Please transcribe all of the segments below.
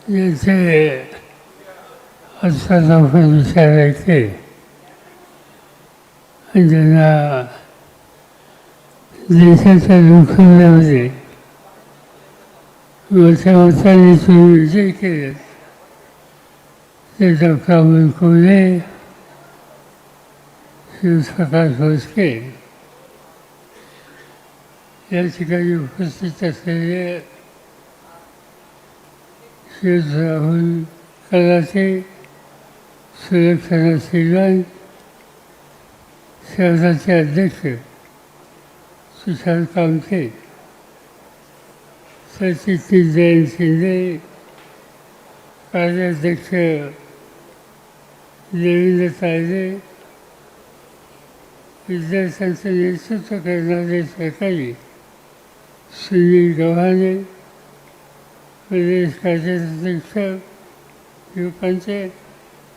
ज्याचे असताना विचारायचे आणि ज्यांना देशाच्या दुःखामध्ये मोठ्या मताने विजय केले ते डॉक्टर अमोल कोल्हे, शिवप्रकाश भोसले या ठिकाणी उपस्थित असलेले श्री राहुल कलाचे, सुलक्षणा श्रीवान, शहराचे अध्यक्ष सुशांत कामते, सचिती जयंत शिंदे, कार्याध्यक्ष देवेंद्र तायडे, विद्यार्थ्यांचं नेतृत्व करणारे सहकारी सुनील गव्हाणे, प्रदेश कार्याध्यक्ष युवकांचे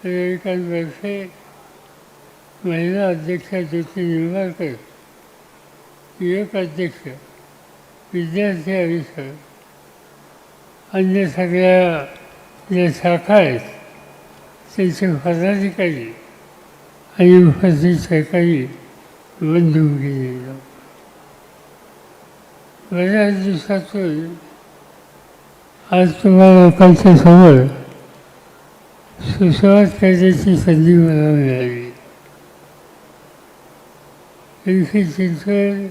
रविकांत बर्फे, महिला अध्यक्षा ज्योती निंबाळकर, युवक अध्यक्ष विद्यार्थी आयुष्य, अन्य सगळ्या ज्या शाखा आहेत त्यांचे पदाधिकारी आणि उपस्थित सहकारी बंधू गेले. बऱ्याच दिवसातून आज तुम्हाला लोकांच्या समोर सुसंवाद करण्याची संधी मला मिळाली. पिंपरी चिंचवड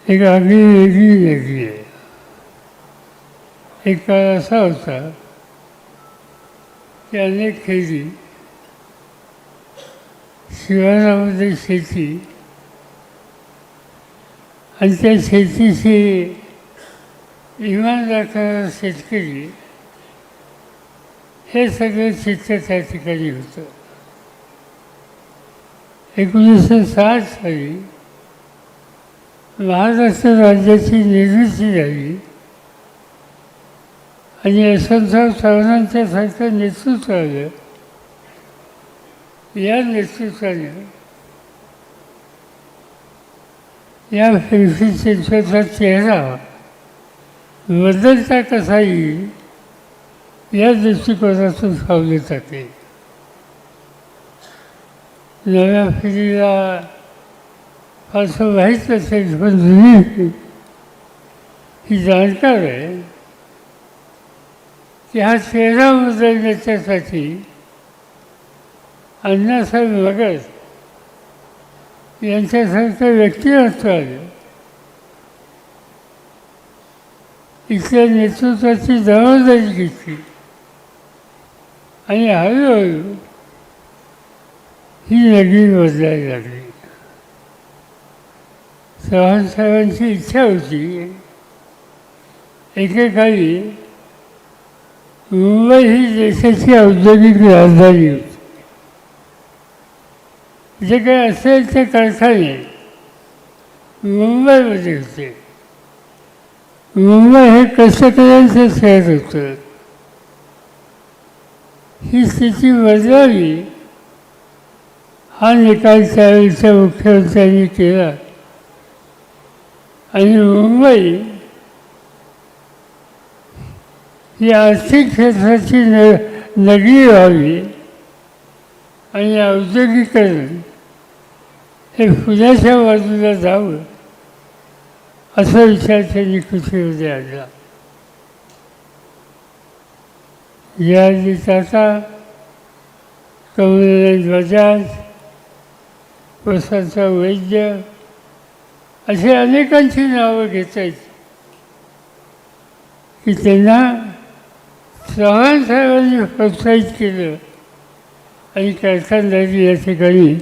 एक आगळी वेगळी नगरी आहे. एक काळ असा होता की अनेक खेडी शिवारामध्ये शेती आणि त्या शेतीशी इमान राखणारा शेतकरी हे सगळं चित्र त्या ठिकाणी होतं. 1960 साली महाराष्ट्र राज्याची निर्मिती झाली आणि यशवंतराव चव्हाणांच्या सारखं नेतृत्व आलं. या नेतृत्वाने या पिंपरी चिंचवडचा चेहरा बदलता कसा येईल या दृष्टिकोनातून पावले जाते. नव्या पिढीला फारसं माहीत नसेल पण जुनी ही जाणकार आहे की हा चेहरा बदलण्याच्यासाठी अण्णासाहेब मगर यांच्यासारखं व्यक्तिमत्व आलं. इथल्या नेतृत्वाची जबाबदारी घेतली आणि हळूहळू ही नगरी बदलायला लागली. चव्हाण साहेबांची इच्छा होती एकेकाळी मुंबई ही देशाची औद्योगिक राजधानी होती. जे काही असेल ते कारखाने मुंबईमध्ये होते. मुंबई हे कष्टकऱ्यांचं शहर होतं. ही स्थिती बदलावी हा निकाल त्यावेळेच्या मुख्यमंत्र्यांनी केला आणि मुंबई ही आर्थिक क्षेत्राची नगरी व्हावी आणि औद्योगिकरण हे पुण्याच्या बाजूला जावं असा विचार त्यांनी कृतीमध्ये आणला. याआधी टाटा, कमलनाथ बजाज, वसंत वैद्य असे अनेकांची नावं घेता येत की त्यांना चव्हाण साहेबांनी प्रोत्साहित केलं आणि कारखानदारी या ठिकाणी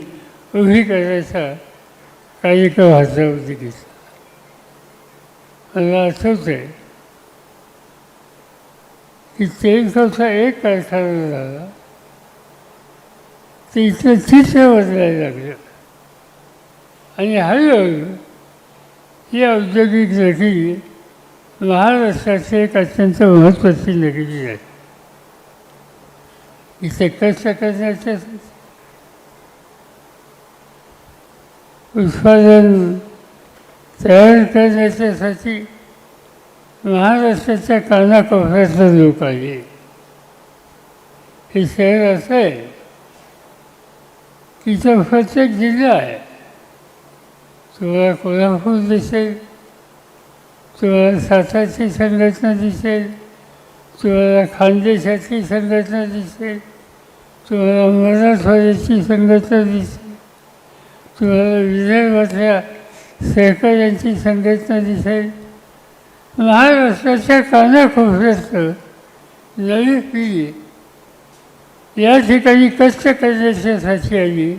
उभी करायचा कार्यक्रम हातामध्ये घेतला. मला आठवतं आहे की तेलकवचा एक कारखाना झाला ते इथलं चित्र बदलायला लागलं आणि हळूहळू ही औद्योगिक नगरी महाराष्ट्राची एक अत्यंत महत्त्वाची नगरी आहे. इथे कष्ट करण्याच्यासाठी उत्पादन तयार करण्याच्यासाठी महाराष्ट्राच्या कानाकोपऱ्यातले लोक आले. हे शहर असं आहे की इथं प्रत्येक जिल्हा आहे. तुम्हाला कोल्हापूर दिसेल, तुम्हाला सातारची संघटना दिसेल, तुम्हाला खानदेशाची संघटना दिसेल, तुम्हाला मराठवाड्याची संघटना दिसेल, तुम्हाला विदर्भातल्या सहकाऱ्यांची संघटना दिसेल. महाराष्ट्राच्या कानाकोपऱ्यातलं नवी पिढी या ठिकाणी कष्ट करण्याच्यासाठी आली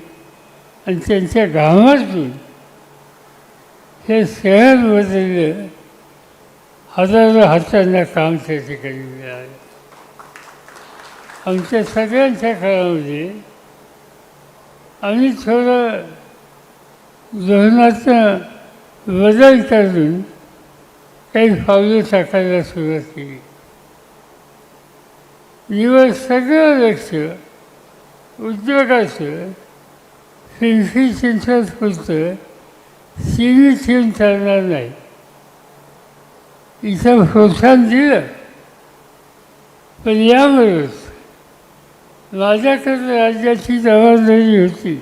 आणि त्यांच्या घामातून हे शहर बदललं. हजारो हातांना काम त्या ठिकाणी मिळालं. आमच्या सगळ्यांच्या काळामध्ये आम्ही थोडं धोरणातनं बदल करून काही पावलं टाकायला सुरुवात केली. निवड सगळं लक्ष उद्योगाचं पिंपरी चिंचवड पुरतं सीमित ठेवून चालणार नाही. इथं प्रोत्साहन दिलं, पण यावरच माझ्याकडे राज्याची जबाबदारी होती.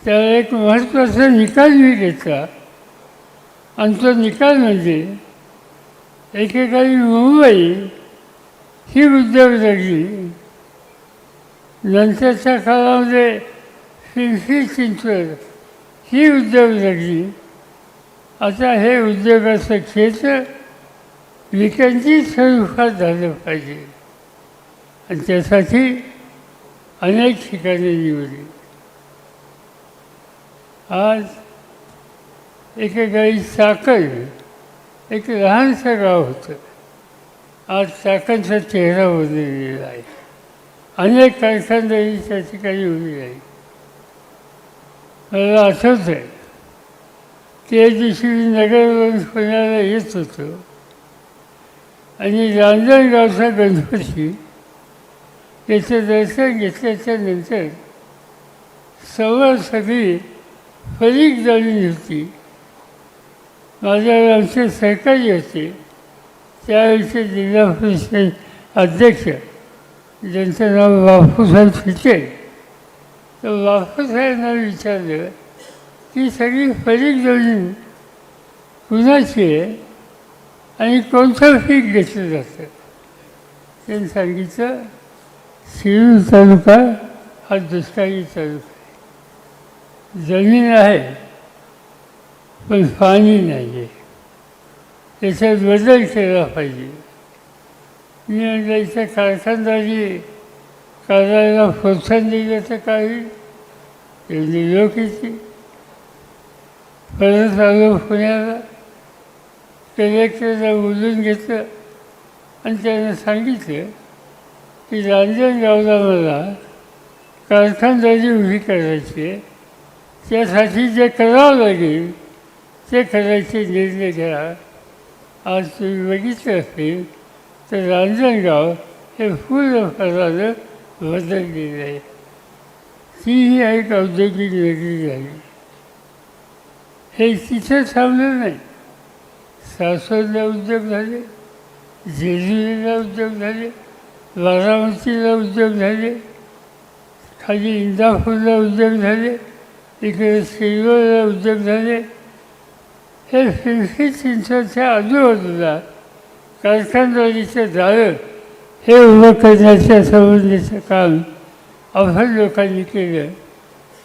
त्याला एक महत्त्वाचा निकाल मी घेतला आणि तो निकाल म्हणजे एकेकाळी मुंबई ही उद्योगनगरी, नंतरच्या काळामध्ये पिंपरी चिंचवड ही उद्योगनगरी. आता हे उद्योगाचं क्षेत्र विकेंद्रित स्वरूपात झालं पाहिजे आणि त्यासाठी अनेक ठिकाणे निवडली. आज एकेकाळी चाकण एक लहानसं गाव होतं. आज चाकणचा चेहरा बदललेला आहे. अनेक कारखानदारी त्या ठिकाणी उभी आहे. मला आठवत आहे की एक दिवशी मी नगरवरून पुण्याला येत होतो आणि रांजणगावचा गणपती याचं दर्शन घेतल्याच्या नंतर समोर सगळी फरीक झाली होती. माझ्यावर आमचे सहकारी होते त्यावेळेचे जिल्हा परिषद अध्यक्ष, ज्यांचं नाव बापूसाहेब फिटे. तर बापूसाहेबांना विचारलं की सगळी फरीक जमीन कुणाची आहे आणि कोणतं पीक घेतलं जातं. त्यांनी सांगितलं शिरूर तालुका हा दुष्काळी तालुका आहे. जमीन आहे पण पाणी नाही आहे. त्याच्यात बदल केला पाहिजे. मी म्हटलं इथं कारखानदारी करायला प्रोत्साहन दिलं तर काही एवढी लोक येते. परत आलो पुण्याला, कलेक्टरला बोलून घेतलं आणि त्यानं सांगितलं की रांजणगावला मला कारखानदारी उभी करायची आहे. त्यासाठी जे करावं लागेल ते करायचे निर्णय घ्या. आज तुम्ही बघितलं असेल तर रांजणगाव हे पूर्णपणानं बदललेलं आहे. ही एक औद्योगिक नगरी झाली. हे तिथं थांबलं नाही. सासवडला उद्योग झाले, जेजुरीला उद्योग झाले, बारामतीला उद्योग झाले, खाली इंदापूरला उद्योग झाले, इकडे सिल्लोडला उद्योग झाले. हे पिंपरी चिंचवडच्या आजूबाजूला कारखानदारीचं जाळं हे उभं करण्याच्या संबंधीचं काम आपण लोकांनी केलं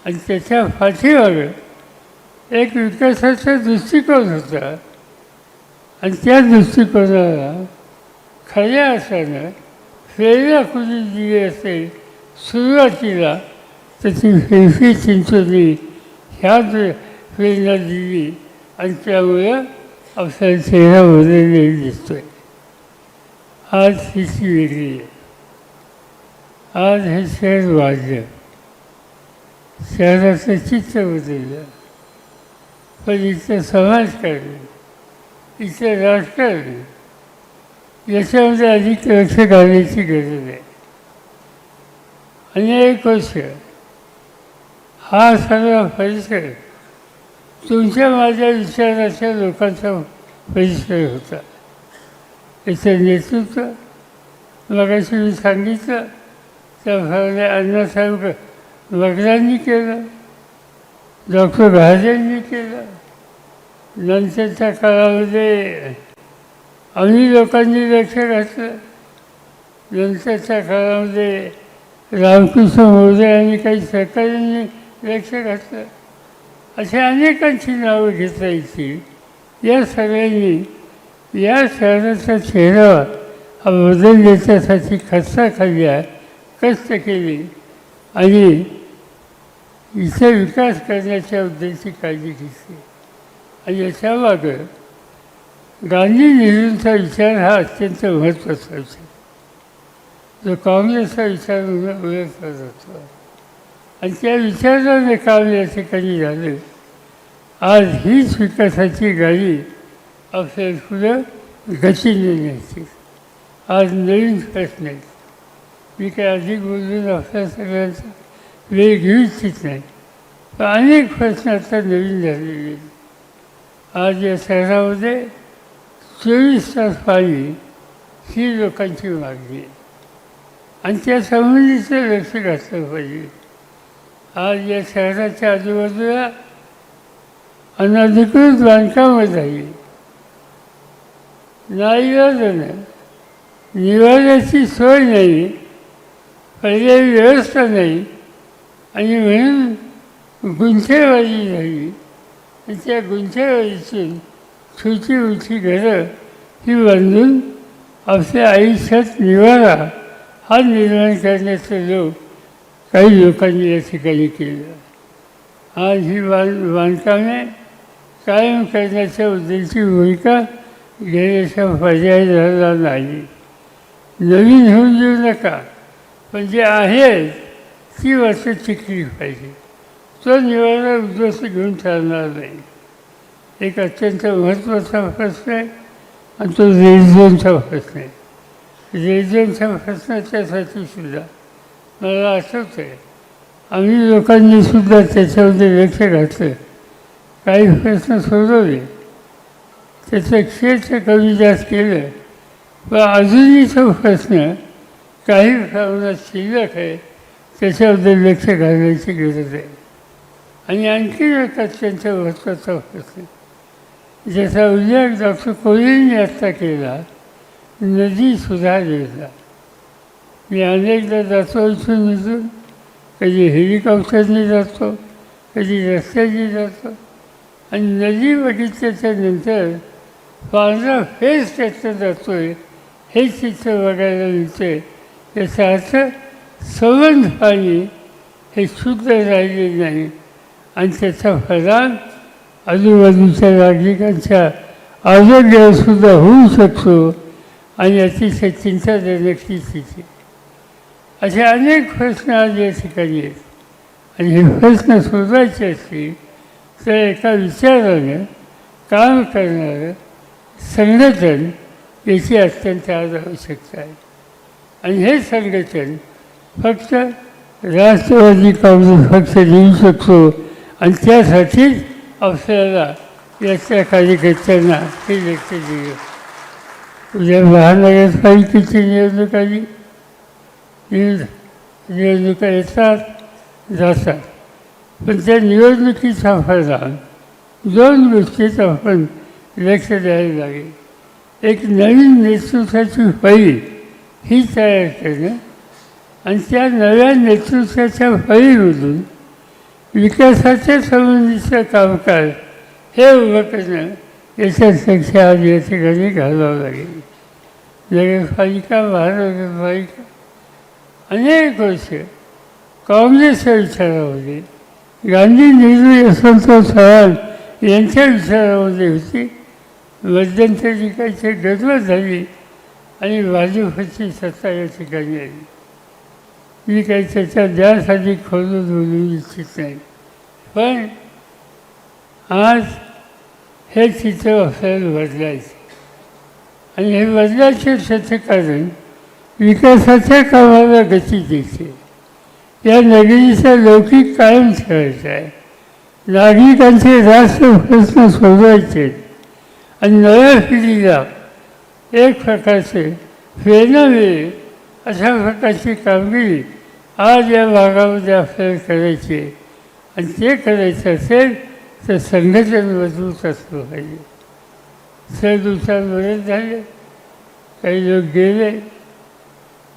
आणि त्याच्या पाठीमागं एक विकासाचा दृष्टिकोन होता आणि त्या दृष्टिकोनाला खऱ्या अर्थानं प्रेरणा कुणी दिली असेल सुरुवातीला तर ती पिंपरी चिंचवडने ह्या प्रेरणा दिली आणि त्यामुळं आपला चेहरा बदललेला दिसतोय. आज स्थिती वेगळी आहे. आज हे शहर वाढलं, शहराचं चित्र बदललं, पण इथं समाजकारण, इथं राजकारण याच्यामध्ये अधिक लक्ष घालण्याची गरज आहे. अनेक वर्ष हा सगळा परिसर तुमच्या माझ्या विचाराच्या लोकांचा परिसर होता. याचं नेतृत्व मगाशी मी सांगितलं त्याप्रमाणे अण्णासाहेब वडिलांनी केलं, डॉक्टर घारेंनी केलं. नंतरच्या काळामध्ये आम्ही लोकांनी लक्ष घातलं. नंतरच्या काळामध्ये रामकृष्ण मोरे आणि काही सहकाऱ्यांनी लक्ष घातलं. अशा अनेकांची नावं घेता येतील. या सगळ्यांनी या शहराचा चेहरा हा बदल देण्यासाठी खर्चा खाल्ल्या, कष्ट केले आणि इथे विकास करण्याच्या उद्देशाची काळजी घेतली. आणि याच्यामागं गांधी नेहरूंचा विचार हा अत्यंत महत्त्वाचा विचार, जो काँग्रेसचा विचार म्हणून ओळखला जातो. आणि त्या विचाराने काम या ठिकाणी झालं. आज हीच विकासाची गाडी आपल्याला पुढं गतीने न्यायची. आज नवीन प्रश्न आहेत. मी काय अधिक बोलून आपल्या सगळ्यांचा वेळ घेऊ इच्छित नाही, पण अनेक प्रश्न आता नवीन झालेले आहेत. आज या शहरामध्ये 24 तास पाणी ही लोकांची मागणी आहे आणि त्या संबंधीचं लक्ष घातलं पाहिजे. आज या शहराच्या आजूबाजूला अनधिकृत बांधकामं झाली. नाईलाजानं निवाऱ्याची सोय नाही, पर्यायी व्यवस्था नाही आणि म्हणून गुंठेवारी झाली. आणि त्या गुंठेवारीतून छोटी उंची घरं ही बांधून आपल्या आयुष्यात निवारा हा निर्माण करण्याचं काही लोकांनी या ठिकाणी केलं. आज ही बांधकामे कायम करण्याच्या उद्देशाची भूमिका घेण्याचा पर्याय झाला नाही. नवीन होऊन देऊ नका, पण जे आहे ती वर्ष टिकली पाहिजे. तो निवारा उद्ध्वस्त घेऊन चालणार नाही. एक अत्यंत महत्त्वाचा प्रश्न आहे आणि तो रेड प्रश्न आहे. रेड प्रश्नाच्यासाठी सुद्धा मला आठवतं आहे आम्ही लोकांनी सुद्धा त्याच्यामध्ये लक्ष घातलं, काही प्रश्न सोडवले, त्याचं क्षेत्र कमी जास्त केलं. पण अजूनही तो प्रश्न काही प्रमाणात शिल्लक आहे, त्याच्याबद्दल लक्ष घालण्याची गरज आहे. आणि आणखी एक अत्यंत महत्त्वाचा प्रश्न ज्याचा उल्लेख डॉक्टर कोहलींनी आत्ता केला, नदी सुधार योजना. मी अनेकदा जातो इथून इथून, कधी हेलिकॉप्टरने जातो, कधी रस्त्याने जातो आणि नदी बघितल्याच्या नंतर पांढरा फेस त्याचं जातो आहे हे चित्र बघायला मिळतं. याचा अर्थ संबंध पाणी हे शुद्ध राहिले नाही आणि त्याचा परिणाम आजूबाजूच्या नागरिकांच्या आरोग्यावरसुद्धा होऊ शकतो आणि अतिशय चिंताजनक स्थिती. असे अनेक प्रश्न आज या ठिकाणी आहेत आणि हे प्रश्न सोडवायचे असतील तर एका विचारानं काम करणारं संघटन याची अत्यंत आज आवश्यकता आहे. आणि हे संघटन फक्त राष्ट्रवादी काँग्रेस पक्ष देऊ शकतो आणि त्यासाठीच आपल्याला याच्या कार्यकर्त्यांना हे लक्ष दिलं. उद्या महानगरपालिकेची निवडणुका येतात जातात, पण त्या निवडणुकीचा परिणाम दोन गोष्टीत आपण लक्ष द्यायला लागेल. एक नवीन नेतृत्वाची फळी ही तयार करणं आणि त्या नव्या नेतृत्वाच्या फळीमधून विकासाच्या संबंधीचं कामकाज हे उभं करणं याच्यात लक्ष आज या ठिकाणी घालावं लागेल. नगरपालिका महानगरपालिका अनेक वर्ष काँग्रेसच्या विचारामध्ये, गांधी नेहरू यशवंतराव चव्हाण यांच्या विचारामध्ये होती. मध्यंतरी काही गडबड झाली आणि भाजपची सत्ता या ठिकाणी आली. मी काही त्याच्या द्यासाठी खोलून बोलू इच्छित नाही, पण आज हे चित्र आपल्याला बदलायचं आणि हे बदलायचे त्याचं कारण विकासाच्या कामाला गती द्यायची, या नगरीचा लौकिक कायम ठेवायचा आहे, नागरिकांचे राष्ट्र प्रश्न सोडवायचे आणि नव्या पिढीला एक प्रकारचे प्रेरणा मिळेल अशा प्रकारची कामगिरी आज या भागामध्ये आपल्याला करायची आहे. आणि ते करायचं असेल तर संघटन मजबूत असलं पाहिजे. सर बरेच झाले, काही लोक गेले,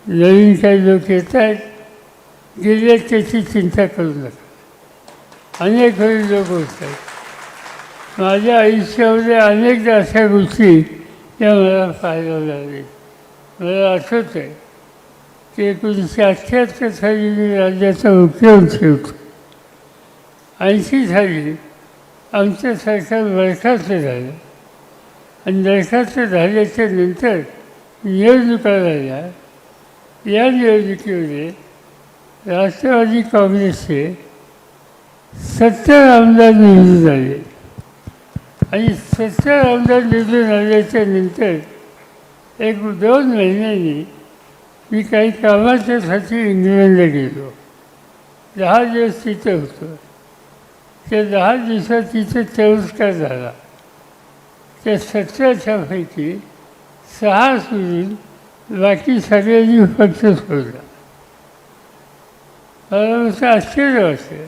नवीन काही लोक येत आहेत. गेले त्याची चिंता करू नका. अनेक वेळी लोक होत आहेत. माझ्या आयुष्यामध्ये अनेकदा अशा गोष्टी या मला पाहायला लागल्या. मला आठवत आहे की 1978 साली मी राज्याचा मुख्यमंत्री होतो. 80 साली आमचं सरकार बरखास्त झालं आणि बरखास्त झाल्याच्या नंतर निवडणुका झाल्या. या निवडणुकीमध्ये राष्ट्रवादी काँग्रेसचे 70 आमदार निवडून आले आणि 70 आमदार निवडून आल्याच्या नंतर 1-2 महिन्यांनी मी काही कामाच्यासाठी इंग्लंडला गेलो. 10 दिवस तिथं होतो. त्या 10 दिवसात तिथं तिरस्कार झाला. त्या 70च्या पैकी 6 सोडून बाकी सगळ्यांनी पक्ष सोडला. मला नुसतं आश्चर्य वाटलं.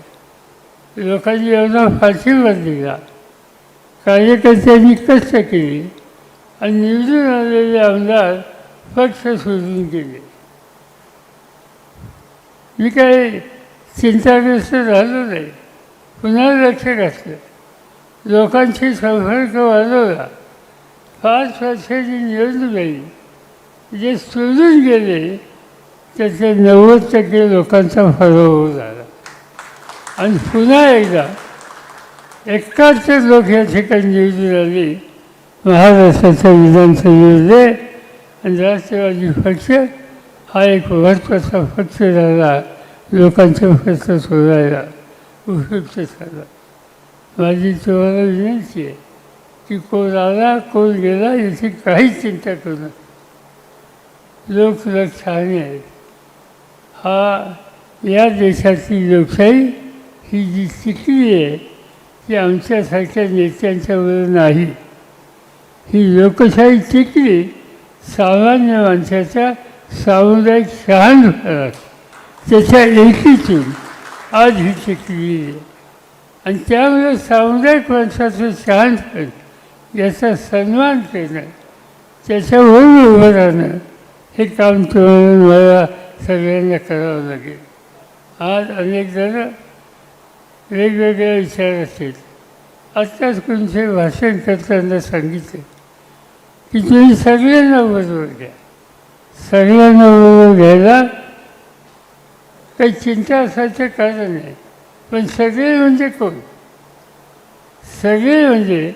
लोकांनी एवढा पाठिंबा दिला, कार्यकर्त्यांनी कष्ट केले आणि निवडून आलेले आमदार पक्ष सोडून गेले. मी काही चिंताग्रस्त झालो नाही. पुन्हा लक्ष घातलं, लोकांशी संपर्क वाढवला. 5 वर्षाची निवडणूक झाली. जे सोडून गेले त्याचे 90% लोकांचा पराभव झाला. आणि पुन्हा एकदा 71 लोक या ठिकाणी निवडून आले महाराष्ट्राच्या विधानसभेमध्ये. आणि राष्ट्रवादी पक्ष हा एक महत्त्वाचा पक्ष झाला, लोकांचे प्रश्न सोडायला उपयुक्त झाला. माझी तुम्हाला विनंती आहे की कोण आला कोण गेला याची काहीच चिंता करू नका. लोक छान आहेत. या देशाची लोकशाही ही जी टिकली आहे ती आमच्यासारख्या नेत्यांच्यावर नाही. ही लोकशाही टिकली सामान्य माणसाच्या सामुदायिक शहाणपणात, त्याच्या एकीतून आज ही टिकली आहे. आणि त्यामुळे सामुदायिक माणसाचं शहाणपण याचा सन्मान करणं, त्याच्यावर उभं राहणं हे काम तुम्हाला मला सगळ्यांना करावं लागेल. आज अनेक जण वेगवेगळ्या विचार असतील. आत्ताच कोणते भाषण करताना सांगितले की तुम्ही सगळ्यांना बरोबर घ्या. सगळ्यांना बरोबर घ्यायला काही चिंता असायचं कारण नाही. पण सगळे म्हणजे कोण? सगळे म्हणजे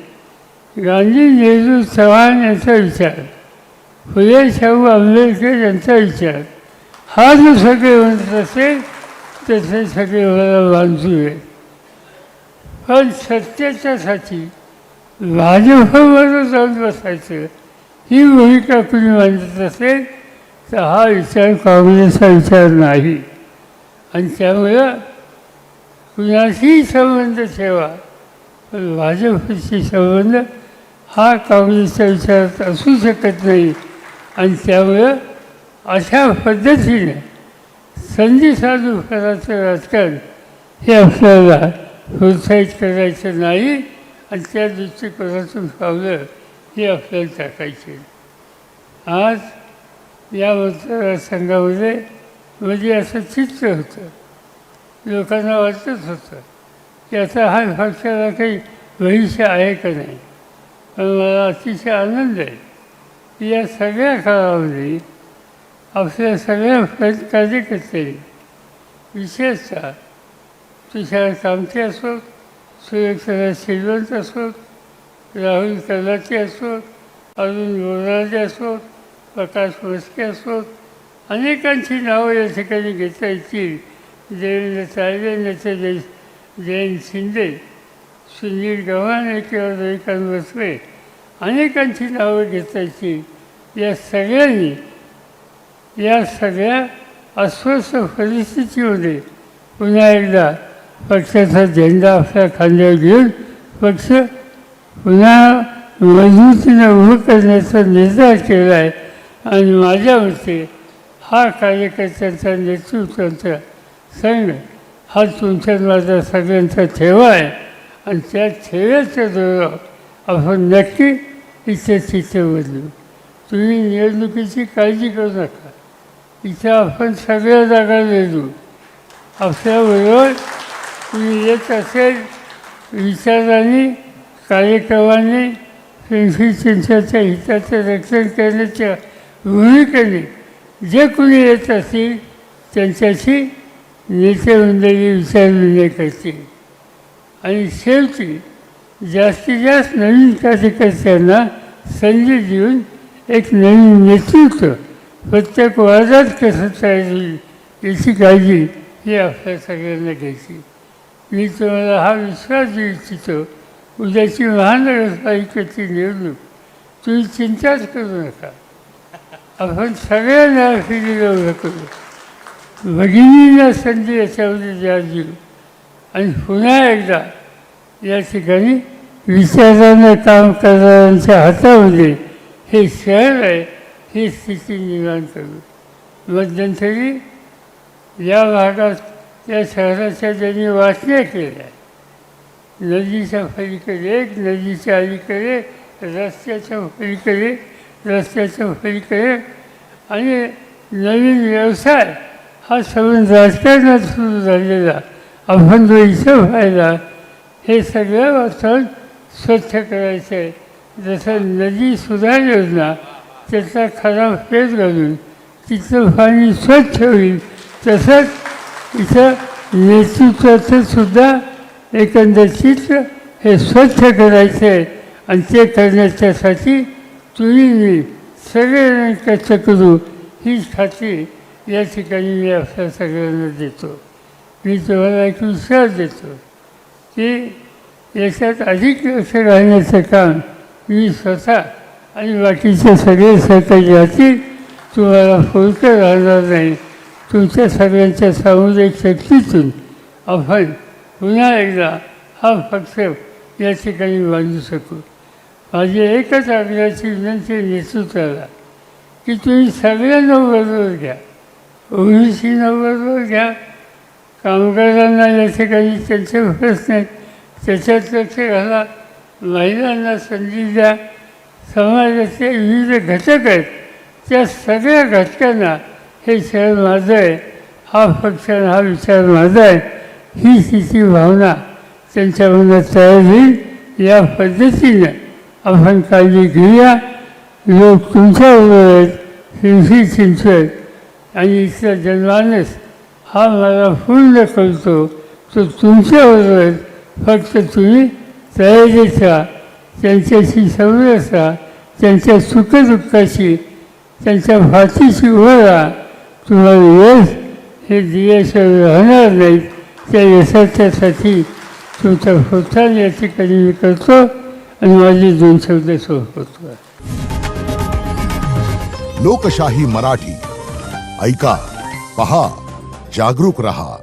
गांधी, नेहरू, चव्हाण यांचा विचार, फुले शाहू आंबेडकर यांचा विचार हा जो सगळे म्हणत असेल तसे सगळे मला बांधू आहे. पण सत्याच्यासाठी भाजपबरोबर जाऊन बसायचं ही भूमिका कुणी मांडत असेल तर हा विचार काँग्रेसचा विचार नाही. आणि त्यामुळं कुणाशीही संबंध ठेवा, पण भाजपशी संबंध हा काँग्रेसच्या विचारात असू शकत नाही. आणि त्यामुळं अशा पद्धतीने संधी साधू करायचं राजकारण हे आपल्याला प्रोत्साहित करायचं नाही. आणि त्या दृष्टिकोनातून पावलं हे आपल्याला टाकायचे. आज या मतदारसंघामध्ये म्हणजे असं चित्र होतं, लोकांना वाटत होतं की आता हा पक्षाला काही भविष्य आहे का नाही. पण मला अतिशय आनंद आहे की या सगळ्या काळामध्ये आपल्या सगळ्या कार्यकर्त्यांनी, विशेषतः तुषार कामते असोत, सुरेखा श्रीवंत असोत, राहुल कलाचे असोत, अरुण बोराजे असोत, प्रकाश मस्के असोत, अनेकांची नावं या ठिकाणी घेता येतील. देवेंद्र तायडे, नेते जयंत शिंदे, सुनील गव्हाणे किंवा रविकांत बसवे, अनेकांची नावं घेता येतील. या सगळ्यांनी या सगळ्या अस्वस्थ परिस्थितीमध्ये पुन्हा एकदा पक्षाचा झेंडा आपल्या खांद्यावर घेऊन पक्ष पुन्हा मजबूतीने उभं करण्याचा निर्धार केला आहे. आणि माझ्या मते हा कार्यकर्त्यांचा नेतृत्वाचा संघ हा तुमच्या माझा सगळ्यांचा ठेवा आहे. आणि त्या ठेव्याच्या जोरावर आपण नक्की इथे चित्र बदलू. तुम्ही निवडणुकीची काळजी करू नका. इथे आपण सगळ्या जागा लढू. आपल्याबरोबर तुम्ही येत असेल विचारांनी, कार्यक्रमांनी, पिंपरी चिंचवडच्या हिताचं रक्षण करण्याच्या भूमिकेने जे कोणी येत असतील त्यांच्याशी नेते मंडळी विचारविनिमय करतील. आणि शेवटी जास्तीत जास्त नवीन कार्यकर्त्यांना संधी देऊन एक नवीन नेतृत्व प्रत्येक वादात कसं तयार होईल याची काळजी ही आपल्या सगळ्यांना घ्यायची. मी तुम्हाला हा विश्वास देऊ इच्छितो. उद्याची महानगरपालिकेची निवडणूक तुम्ही चिंताच करू नका. आपण सगळ्यांना फिरीला उभं करू. भगिनींना संधी याच्यामध्ये द्या देऊ. आणि पुन्हा एकदा या ठिकाणी विचारानं काम करणाऱ्यांच्या हातामध्ये हे शहर आहे ही स्थिती निर्माण करू. मध्यंतरी या भागात या शहराच्या ज्यांनी वाचण्या केल्या, नदीच्या पलीकडे एक, नदीच्या अलीकडे, रस्त्याच्या पलीकडे, रस्त्याच्या पलीकडे, आणि नवीन व्यवसाय हा सगळं राजकारणात सुरू झालेला आपण जो इथं व्हायला हे सगळं वातावरण स्वच्छ करायचं आहे. जसं नदी सुधार योजना त्याचा खरा पेच घालून तिथलं पाणी स्वच्छ होईल, तसंच इथं नेतृत्वाचं सुद्धा एकंदर चित्र हे स्वच्छ करायचं आहे. आणि ते करण्याच्यासाठी तुम्ही मी सगळ्यांना कष्ट करू हीच खात्री या ठिकाणी मी आपल्या सगळ्यांना देतो. मी तुम्हाला एक विश्वास देतो की याच्यात अधिक लक्ष घालण्याचं काम मी स्वतः आणि बाकीचे सगळे सहकारी राहतील. तुम्हाला फुलकं राहणार नाही. तुमच्या सगळ्यांच्या सामुदायिक शक्तीतून आपण पुन्हा एकदा हा पक्ष या ठिकाणी बांधू शकू. माझी एकच आग्रहाची विनंती नेतृत्वाला की तुम्ही सगळ्यांना बरोबर घ्या. ओबीसींना बरोबर घ्या, कामगारांना या ठिकाणी त्यांचे प्रश्न आहेत त्याच्यात लक्ष घाला, महिलांना संधी द्या. समाजाचे विविध घटक आहेत त्या सगळ्या घटकांना हे शहर माझं आहे, हा पक्ष हा विचार माझा आहे, ही तिची भावना त्यांच्या मनात तयार होईल. या पद्धतीनं आपण काळजी घेऊया. लोक तुमच्याबरोबर आहेत. पिंपरी चिंचवड आणि इथला जनमानस हा मला पूर्ण कळतो. तो तुमच्याबरोबर फक्त तुम्ही तयारीत राहा, त्यांच्याशी समरस राहा, त्यांच्या सुखदुःखाशी त्यांच्या फाशीशी उभं राहा. तुम्हाला यश हे दिल्याशिवाय राहणार नाहीत. त्या यशाच्यासाठी तुमचा प्रोत्साहन या ठिकाणी मी करतो आणि माझे 2 शब्द सोडतो. लोकशाही मराठी ऐका, पहा, जागरूक रहा.